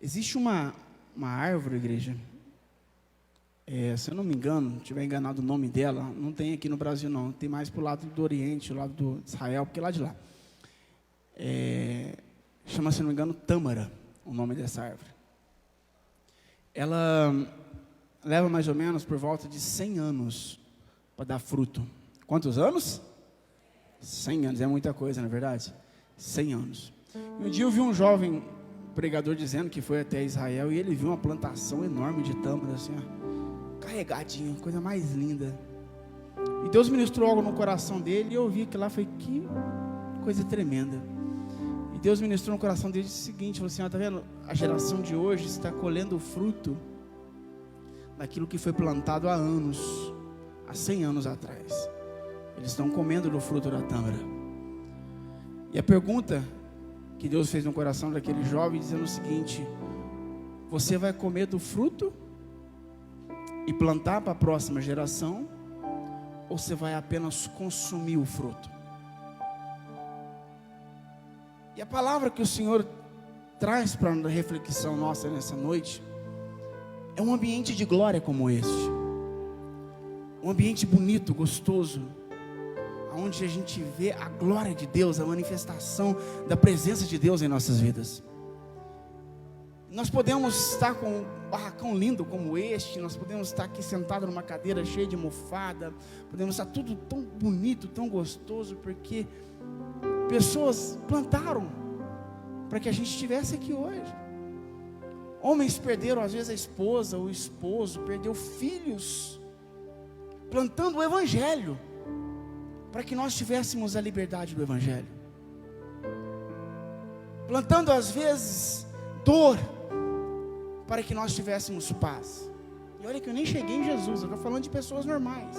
Existe uma árvore, igreja, se eu não me engano, não tiver enganado o nome dela, não tem aqui no Brasil não, tem mais para o lado do Oriente, o lado do Israel, porque é lá de lá. Chama, se não me engano, tâmara, o nome dessa árvore. Ela leva mais ou menos por volta de 100 anos para dar fruto. Quantos anos? 100 anos, é muita coisa, não é verdade? 100 anos. E um dia eu vi um jovem pregador dizendo que foi até Israel e ele viu uma plantação enorme de tâmara, assim, ó, carregadinha, coisa mais linda. E Deus ministrou algo no coração dele e eu vi que lá foi que coisa tremenda. E Deus ministrou no coração dele o seguinte, falou assim, ó, tá vendo? A geração de hoje está colhendo o fruto daquilo que foi plantado há anos, há 100 anos atrás. Eles estão comendo do fruto da tâmara. E a pergunta que Deus fez no coração daquele jovem, dizendo o seguinte: você vai comer do fruto e plantar para a próxima geração, ou você vai apenas consumir o fruto? E a palavra que o Senhor traz para a reflexão nossa nessa noite é um ambiente de glória como este, um ambiente bonito, gostoso, onde a gente vê a glória de Deus, a manifestação da presença de Deus em nossas vidas. Nós podemos estar com um barracão lindo como este, nós podemos estar aqui sentado numa cadeira cheia de mofada, podemos estar tudo tão bonito, tão gostoso, porque pessoas plantaram para que a gente estivesse aqui hoje. Homens perderam às vezes a esposa, o esposo, perdeu filhos, plantando o Evangelho, para que nós tivéssemos a liberdade do Evangelho, plantando às vezes dor, para que nós tivéssemos paz. E olha que eu nem cheguei em Jesus, eu estou falando de pessoas normais,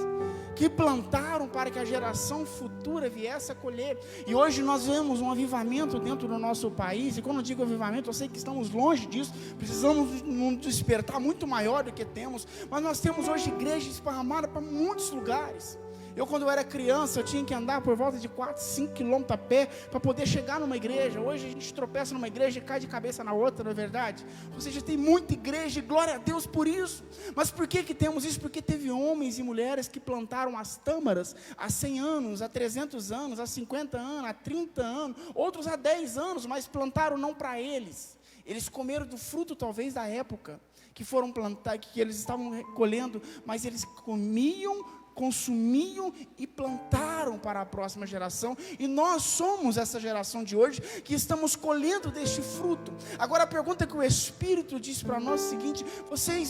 que plantaram para que a geração futura viesse a colher. E hoje nós vemos um avivamento dentro do nosso país, e quando eu digo avivamento, eu sei que estamos longe disso, precisamos um despertar muito maior do que temos, mas nós temos hoje igrejas esparramadas para muitos lugares. Eu, quando eu era criança, eu tinha que andar por volta de 4, 5 quilômetros a pé para poder chegar numa igreja. Hoje a gente tropeça numa igreja e cai de cabeça na outra, não é verdade? Ou seja, tem muita igreja e glória a Deus por isso. Mas por que temos isso? Porque teve homens e mulheres que plantaram as tâmaras há 100 anos, há 300 anos, há 50 anos, há 30 anos, outros há 10 anos, mas plantaram não para eles. Eles comeram do fruto talvez da época que foram plantar, que eles estavam recolhendo, mas eles comiam, consumiam e plantaram para a próxima geração, e nós somos essa geração de hoje que estamos colhendo deste fruto. Agora a pergunta que o Espírito diz para nós é o seguinte: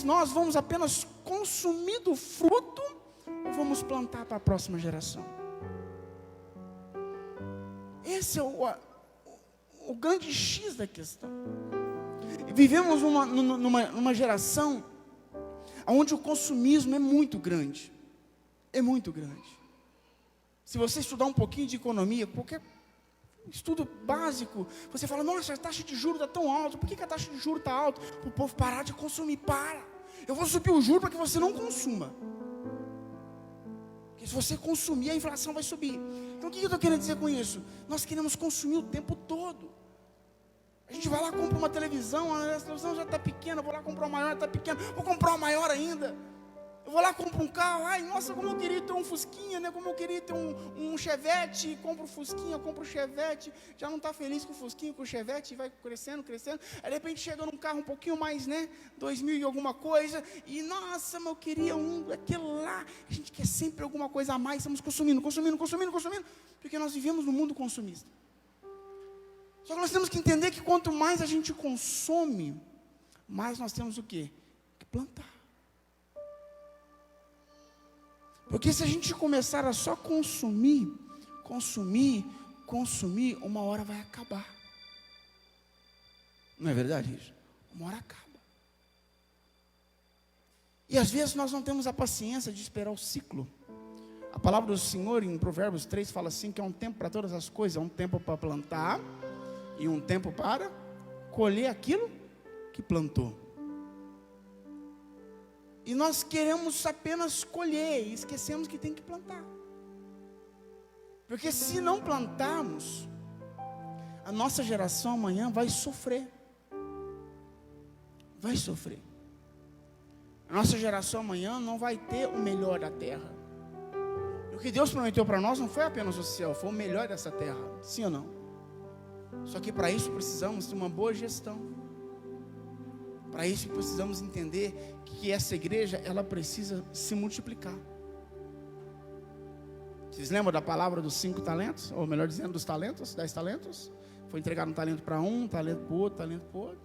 nós vamos apenas consumir do fruto ou vamos plantar para a próxima geração? Esse é o grande X da questão. Vivemos numa geração onde o consumismo é muito grande. É muito grande. Se você estudar um pouquinho de economia, qualquer estudo básico, você fala: nossa, a taxa de juros está tão alta. Por que a taxa de juros está alta? Para o povo parar de consumir. Eu vou subir o juro para que você não consuma, porque se você consumir, a inflação vai subir. Então o que eu estou querendo dizer com isso? Nós queremos consumir o tempo todo. A gente vai lá, compra uma televisão, a televisão já está pequena, vou lá comprar uma maior, está pequena, vou comprar uma maior ainda. Eu vou lá, compro um carro, ai, nossa, como eu queria ter um Fusquinha, né? Como eu queria ter um Chevette, compro o Fusquinha, compro o Chevette, já não está feliz com o Fusquinha, com o Chevette, vai crescendo, aí de repente chega num carro um pouquinho mais, né, 2000 e alguma coisa, e nossa, mas eu queria aquele lá. A gente quer sempre alguma coisa a mais, estamos consumindo, porque nós vivemos no mundo consumista. Só que nós temos que entender que quanto mais a gente consome, mais nós temos o quê? Que plantar. Porque se a gente começar a só consumir, uma hora vai acabar. Não é verdade isso? Uma hora acaba. E às vezes nós não temos a paciência de esperar o ciclo. A palavra do Senhor em Provérbios 3 fala assim, que é um tempo para todas as coisas. É um tempo para plantar e um tempo para colher aquilo que plantou. E nós queremos apenas colher e esquecemos que tem que plantar. Porque se não plantarmos, a nossa geração amanhã vai sofrer. vai sofrer. A nossa geração amanhã não vai ter o melhor da terra. E o que Deus prometeu para nós não foi apenas o céu, foi o melhor dessa terra, sim ou não? Só que para isso precisamos de uma boa gestão. Para isso precisamos entender que essa igreja, ela precisa se multiplicar. Vocês lembram da palavra dos 5 talentos? Ou melhor dizendo, dos talentos, 10 talentos? Foi entregado um talento para um talento para o outro, talento para o outro.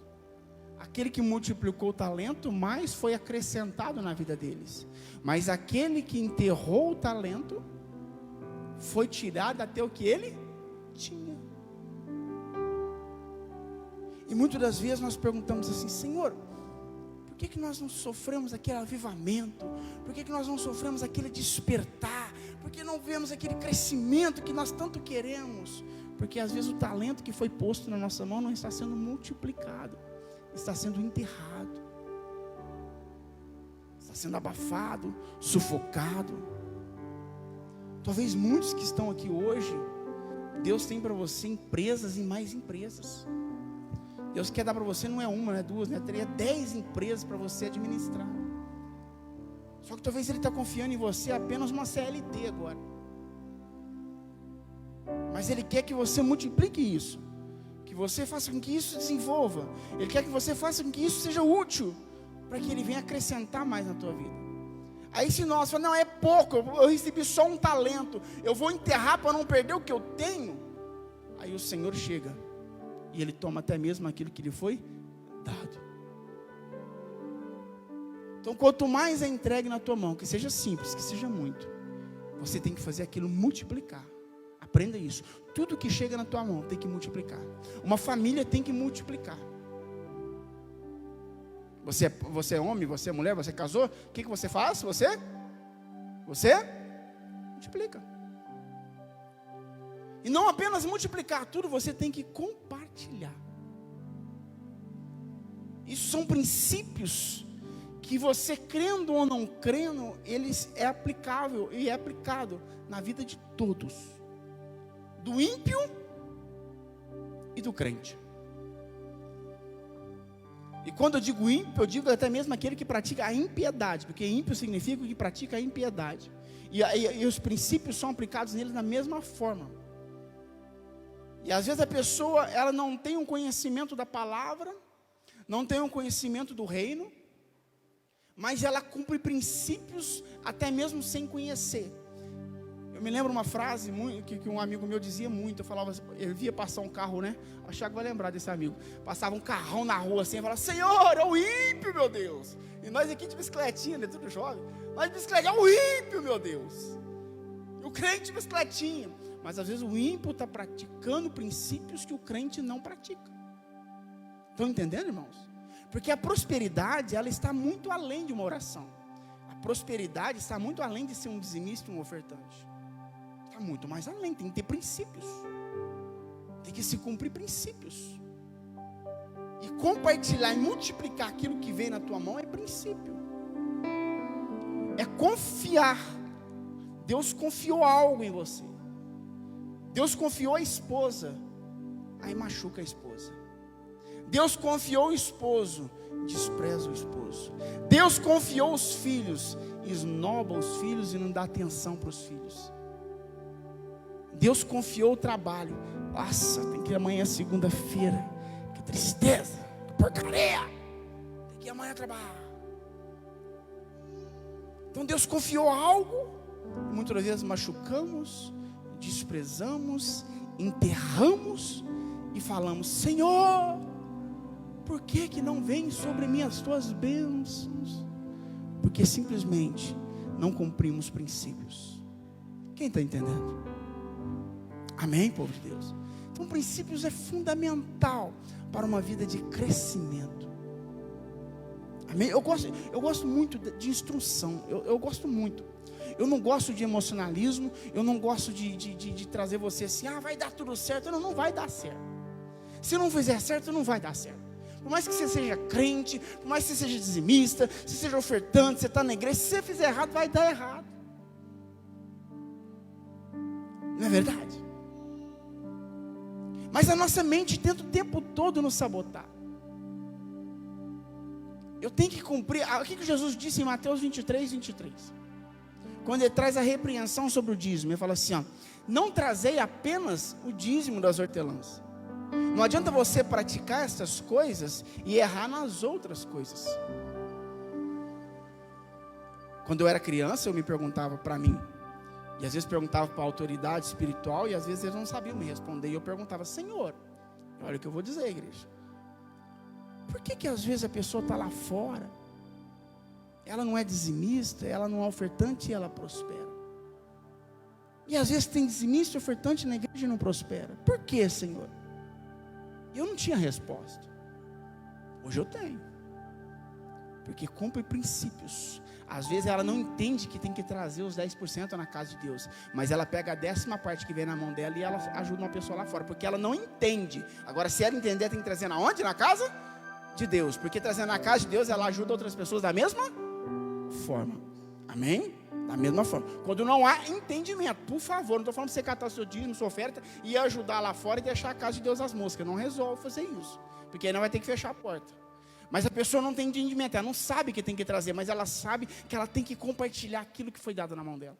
Aquele que multiplicou o talento, mais foi acrescentado na vida deles. Mas aquele que enterrou o talento, foi tirado até o que ele tinha. E muitas das vezes nós perguntamos assim: Senhor, por que nós não sofremos aquele avivamento? Por que nós não sofremos aquele despertar? Por que não vemos aquele crescimento que nós tanto queremos? Porque às vezes o talento que foi posto na nossa mão não está sendo multiplicado, está sendo enterrado, está sendo abafado, sufocado. Talvez muitos que estão aqui hoje, Deus tem para você empresas e mais empresas. Deus quer dar para você, não é uma, não é duas, não é três, é 10 empresas para você administrar. Só que talvez Ele está confiando em você apenas uma CLT agora. Mas Ele quer que você multiplique isso, que você faça com que isso desenvolva. Ele quer que você faça com que isso seja útil, para que Ele venha acrescentar mais na tua vida. Aí se nós falamos, não, é pouco, eu recebi só um talento, eu vou enterrar para não perder o que eu tenho. Aí o Senhor chega e Ele toma até mesmo aquilo que lhe foi dado. Então quanto mais é entregue na tua mão, que seja simples, que seja muito, você tem que fazer aquilo multiplicar. Aprenda isso. Tudo que chega na tua mão tem que multiplicar. Uma família tem que multiplicar. Você é homem, você é mulher, você casou, o que você faz? Você multiplica. E não apenas multiplicar tudo, você tem que compartilhar. Isso são princípios que você, crendo ou não crendo, eles é aplicável e é aplicado na vida de todos, do ímpio e do crente. E quando eu digo ímpio, eu digo até mesmo aquele que pratica a impiedade, porque ímpio significa o que pratica a impiedade. E os princípios são aplicados neles da mesma forma. E às vezes a pessoa, ela não tem um conhecimento da palavra, não tem um conhecimento do reino, mas ela cumpre princípios até mesmo sem conhecer. Eu me lembro uma frase que um amigo meu dizia muito. Eu falava, ele via passar um carro, né? A Thiago vai lembrar desse amigo. Passava um carrão na rua assim, eu falava, Senhor, é o ímpio, meu Deus. E nós aqui de bicicletinha, né? Tudo jovem. Nós de bicicletinha, é o ímpio, meu Deus. E o crente de bicicletinha. Mas às vezes o ímpio está praticando princípios que o crente não pratica. Estão entendendo, irmãos? Porque a prosperidade, ela está muito além de uma oração. A prosperidade está muito além de ser um dizimista e um ofertante. Está muito mais além, tem que ter princípios. Tem que se cumprir princípios. E compartilhar e multiplicar aquilo que vem na tua mão é princípio. É confiar. Deus confiou algo em você. Deus confiou a esposa, aí machuca a esposa. Deus confiou o esposo, despreza o esposo. Deus confiou os filhos, esnoba os filhos e não dá atenção para os filhos. Deus confiou o trabalho. Nossa, tem que ir amanhã, segunda-feira. Que tristeza, que porcaria. Tem que ir amanhã trabalhar. Então Deus confiou algo, muitas vezes machucamos, desprezamos, enterramos e falamos, Senhor, por que não vem sobre mim as tuas bênçãos? Porque simplesmente não cumprimos princípios. Quem está entendendo? Amém, povo de Deus? Então princípios é fundamental para uma vida de crescimento. Amém? Eu gosto muito de instrução, eu gosto muito. Eu não gosto de emocionalismo, eu não gosto de trazer você assim, vai dar tudo certo. Não vai dar certo. Se não fizer certo, não vai dar certo. Por mais que você seja crente, por mais que você seja dizimista, se seja ofertante, você está na igreja, se você fizer errado, vai dar errado. Não é verdade? Mas a nossa mente tenta o tempo todo nos sabotar. Eu tenho que cumprir. O que Jesus disse em Mateus 23, 23? Quando ele traz a repreensão sobre o dízimo, ele fala assim, ó, não trazei apenas o dízimo das hortelãs. Não adianta você praticar essas coisas e errar nas outras coisas. Quando eu era criança, eu me perguntava para mim, e às vezes perguntava para a autoridade espiritual, e às vezes eles não sabiam me responder, e eu perguntava, Senhor, olha o que eu vou dizer, igreja, por que às vezes a pessoa está lá fora, ela não é dizimista, ela não é ofertante e ela prospera? E às vezes tem dizimista e ofertante na igreja e não prospera. Por que, Senhor? Eu não tinha resposta. Hoje eu tenho. Porque cumpre princípios. Às vezes ela não entende que tem que trazer os 10% na casa de Deus, mas ela pega a 10ª parte que vem na mão dela e ela ajuda uma pessoa lá fora, porque ela não entende. Agora, se ela entender, tem que trazer na onde? Na casa de Deus. Porque trazendo na casa de Deus, ela ajuda outras pessoas da mesma forma. Amém? Da mesma forma. Quando não há entendimento, por favor, não estou falando para você catar seu dízimo, sua oferta e ajudar lá fora e deixar a casa de Deus às moscas. Não resolve fazer isso, porque aí não vai ter que fechar a porta. Mas a pessoa não tem entendimento, ela não sabe que tem que trazer, mas ela sabe que ela tem que compartilhar aquilo que foi dado na mão dela.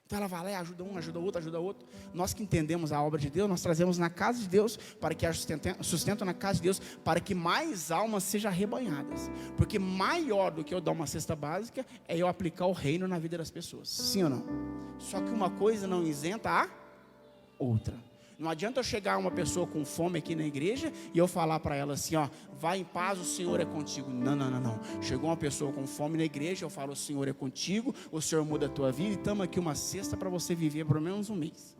Então ela vai lá e ajuda um, ajuda outro, ajuda outro. Nós que entendemos a obra de Deus, nós trazemos na casa de Deus, para que haja sustento na casa de Deus, para que mais almas sejam arrebanhadas. Porque maior do que eu dar uma cesta básica, é eu aplicar o reino na vida das pessoas. Sim ou não? Só que uma coisa não isenta a outra. Não adianta eu chegar uma pessoa com fome aqui na igreja e eu falar para ela assim, ó, vai em paz, o Senhor é contigo. Não. Chegou uma pessoa com fome na igreja, eu falo, o Senhor é contigo, o Senhor muda a tua vida e tamo aqui uma cesta para você viver pelo menos um mês.